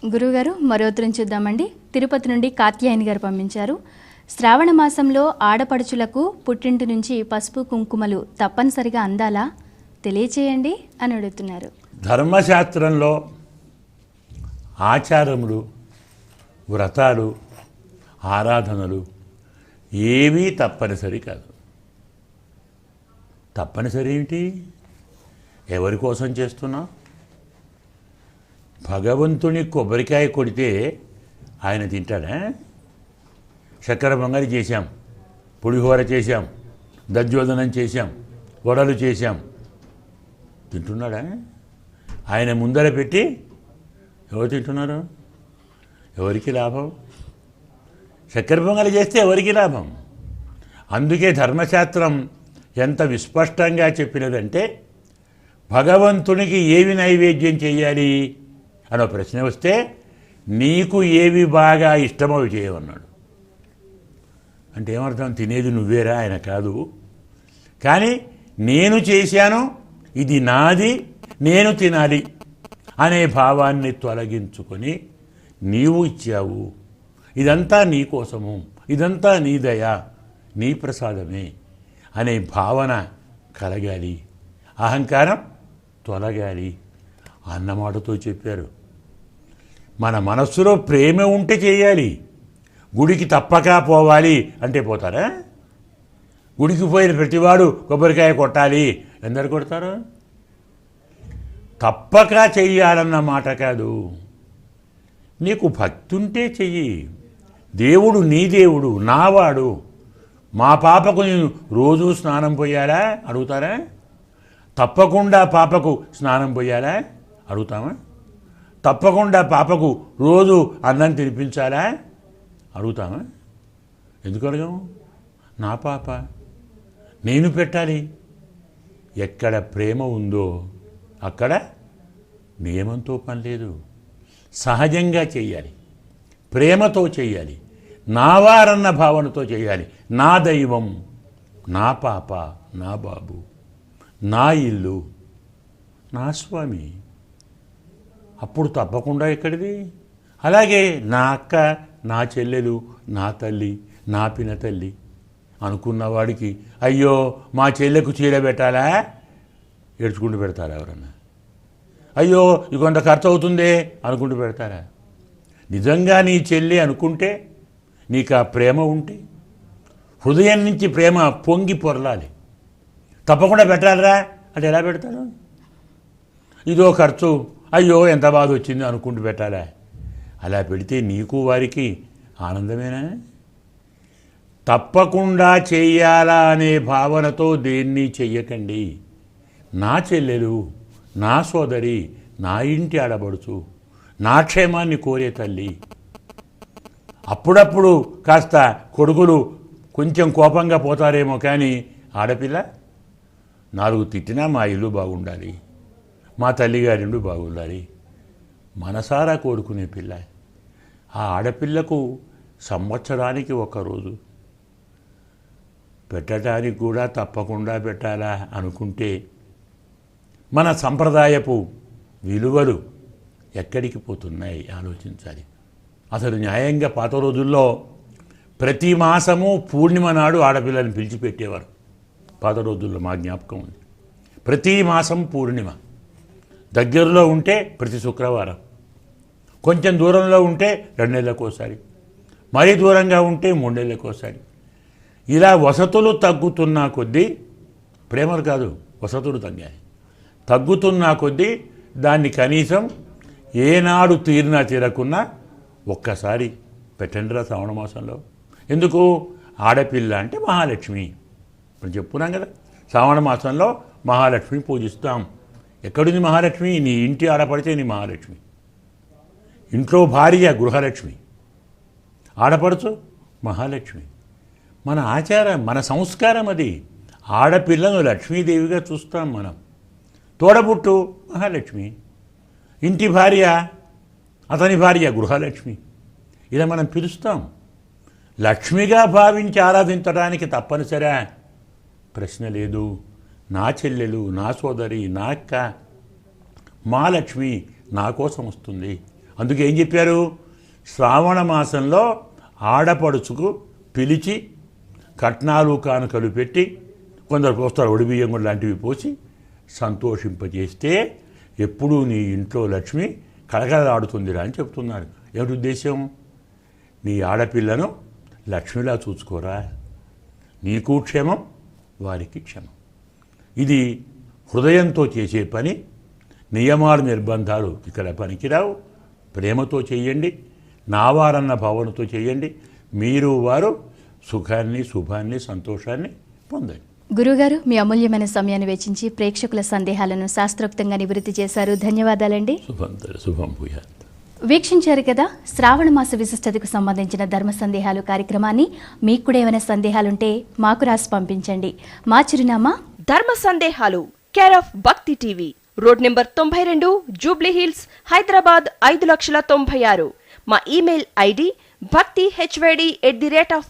గురువుగారు మరో ఉత్తరం చూద్దామండి. తిరుపతి నుండి కాత్యాయని గారు పంపించారు. శ్రావణ మాసంలో ఆడపడుచులకు పుట్టింటి నుంచి పసుపు కుంకుమలు తప్పనిసరిగా అందాలా తెలియచేయండి అని అడుగుతున్నారు. ధర్మశాస్త్రంలో ఆచారములు, వ్రతాలు, ఆరాధనలు ఏవీ తప్పనిసరి కాదు. తప్పనిసరి ఏమిటి? ఎవరి కోసం చేస్తున్నావు? భగవంతుని కొబ్బరికాయ కొడితే ఆయన తింటాడా? చక్కెర పొంగలి చేశాం, పులిహోర చేశాం, దధ్యోదనం చేశాం, వడలు చేశాం, తింటున్నాడా? ఆయన ముందర పెట్టి ఎవరు తింటున్నారు? ఎవరికి లాభం? చక్కెర పొంగలి చేస్తే ఎవరికి లాభం? అందుకే ధర్మశాస్త్రం ఎంత విస్పష్టంగా చెప్పినదంటే, భగవంతునికి ఏవి నైవేద్యం చేయాలి అనో ప్రశ్న వస్తే నీకు ఏవి బాగా ఇష్టమో అవి చేయమన్నాడు. అంటే ఏమర్థం? తినేది నువ్వేరా, ఆయన కాదు. కానీ నేను చేశాను, ఇది నాది, నేను తినాలి అనే భావాన్ని తొలగించుకొని నీవు ఇచ్చావు, ఇదంతా నీ కోసము, ఇదంతా నీ దయ, నీ ప్రసాదమే అనే భావన కలగాలి. అహంకారం తొలగాలి అన్నమాటతో చెప్పారు. మన మనస్సులో ప్రేమ ఉంటే చేయాలి. గుడికి తప్పక పోవాలి అంటే పోతారా? గుడికి పోయిన ప్రతివాడు కొబ్బరికాయ కొట్టాలి, ఎందరు కొడతారు? తప్పక చెయ్యాలన్న మాట కాదు. నీకు భక్తి ఉంటే చెయ్యి. దేవుడు నీ దేవుడు, నావాడు. మా పాపకు నేను రోజూ స్నానం పోయాలా అడుగుతారా? తప్పకుండా పాపకు స్నానం పోయాలా అడుగుతామా? తప్పకుండా పాపకు రోజు అన్నం తినిపించాలా అడుగుతామా? ఎందుకు అడగము? నా పాప, నేను పెట్టాలి. ఎక్కడ ప్రేమ ఉందో అక్కడ నియమంతో పని లేదు. సహజంగా చెయ్యాలి, ప్రేమతో చెయ్యాలి, నావారన్న భావనతో చేయాలి. నా దైవం, నా పాప, నా బాబు, నా ఇల్లు, నా స్వామి. అప్పుడు తప్పకుండా ఎక్కడిది? అలాగే నా అక్క, నా చెల్లెలు, నా తల్లి, నా పిన తల్లి అనుకున్నవాడికి అయ్యో మా చెల్లెకు చీర పెట్టాలా ఏడ్చుకుంటూ పెడతారా ఎవరన్నా? అయ్యో ఇది కొంత ఖర్చు అవుతుందే అనుకుంటూ పెడతారా? నిజంగా నీ చెల్లి అనుకుంటే, నీకు ఆ ప్రేమ ఉంటే, హృదయం నుంచి ప్రేమ పొంగి పొరలాలి. తప్పకుండా పెట్టాలరా అంటే ఎలా పెడతారు? ఇదో ఖర్చు, అయ్యో ఎంత బాధ వచ్చింది అనుకుంటూ పెట్టాలా? అలా పెడితే నీకు వారికి ఆనందమేనా? తప్పకుండా చెయ్యాలా అనే భావనతో దేన్ని చెయ్యకండి. నా చెల్లెలు, నా సోదరి, నా ఇంటి ఆడబడుచు, నా క్షేమాన్ని కోరే తల్లి. అప్పుడప్పుడు కాస్త కొడుకులు కొంచెం కోపంగా పోతారేమో, కానీ ఆడపిల్ల 4 తిట్టినా మా ఇల్లు బాగుండాలి, మా తల్లిగారిండు బాగుండాలి మనసారా కోరుకునే పిల్ల. ఆ ఆడపిల్లకు సంవత్సరానికి ఒక్కరోజు పెట్టడానికి కూడా తప్పకుండా పెట్టాలా అనుకుంటే మన సంప్రదాయపు విలువలు ఎక్కడికి పోతున్నాయి ఆలోచించాలి. అసలు న్యాయంగా పాత రోజుల్లో ప్రతి మాసము పూర్ణిమ నాడు ఆడపిల్లని పిలిచిపెట్టేవారు. పాత రోజుల్లో మా జ్ఞాపకం ఉంది. ప్రతి మాసం పూర్ణిమ, దగ్గరలో ఉంటే ప్రతి శుక్రవారం, కొంచెం దూరంలో ఉంటే 2 నెలలకోసారి, మరీ దూరంగా ఉంటే 3 నెలలకోసారి. ఇలా వసతులు తగ్గుతున్నా కొద్దీ, ప్రేమలు కాదు వసతులు తగ్గాయి, తగ్గుతున్నా కొద్దీ దాన్ని కనీసం ఏనాడు తీరినా తీరకున్నా ఒక్కసారి పెట్టండిరా శ్రావణ మాసంలో. ఎందుకు? ఆడపిల్ల అంటే మహాలక్ష్మి. ఇప్పుడు చెప్పుకున్నాం కదా, శ్రావణ మాసంలో మహాలక్ష్మి పూజిస్తాం. ఎక్కడుంది మహాలక్ష్మి? నీ ఇంటి ఆడపడితే నీ మహాలక్ష్మి. ఇంట్లో భార్య గృహలక్ష్మి, ఆడపడుచు మహాలక్ష్మి. మన ఆచారం, మన సంస్కారం అది. ఆడపిల్లను లక్ష్మీదేవిగా చూస్తాం మనం. తోడబుట్టు మహాలక్ష్మి, ఇంటి భార్య, అతని భార్య గృహలక్ష్మి, ఇలా మనం పిలుస్తాం. లక్ష్మిగా భావించి ఆరాధించడానికి తప్పనిసరా? ప్రశ్న లేదు. నా చెల్లెలు, నా సోదరి, నా అక్క, మా లక్ష్మి నా కోసం వస్తుంది అందుకే ఏం చెప్పారు, శ్రావణ మాసంలో ఆడపడుచుకు పిలిచి కట్నాలు కానుకలు పెట్టి, కొందరు పోస్తారు ఒడిబియ్యం కూడా లాంటివి పోసి సంతోషింపజేస్తే ఎప్పుడూ నీ ఇంట్లో లక్ష్మి కళకళలాడుతుందిరా అని చెప్తున్నారు. ఏమిటి ఉద్దేశం? నీ ఆడపిల్లను లక్ష్మిలా చూసుకోరా, నీకు క్షేమం వారికి క్షేమం. ఇది హృదయంతో చేసే పని. నియమాలు నిర్బంధాలు ఇక్కడ పనికిరావు. ప్రేమతో చెయ్యండి, నావారన్న భావనతో చేయండి. మీరు వారు సుఖాన్ని, శుభాన్ని, సంతోషాన్ని పొందండి. గురుగారు, మీ అమూల్యమైన సమయాన్ని వెచ్చించి ప్రేక్షకుల సందేహాలను శాస్త్రోక్తంగా నివృత్తి చేశారు. ధన్యవాదాలండి. శుభం భూయాత్. వీక్షించారు కదా శ్రావణ మాస విశిష్టతకు సంబంధించిన ధర్మ సందేహాలు కార్యక్రమాన్ని. మీకు కూడా ఏమైనా సందేహాలుంటే మాకు రాసి పంపించండి. మా చిరునామా ధర్మ సందేహాలు, కేర్ ఆఫ్ భక్తి TV, road number 92, Jubilee hills, Hyderabad 5,96,000. మా ఇమెయిల్ ఐడి bhaktihyd@gmail.com.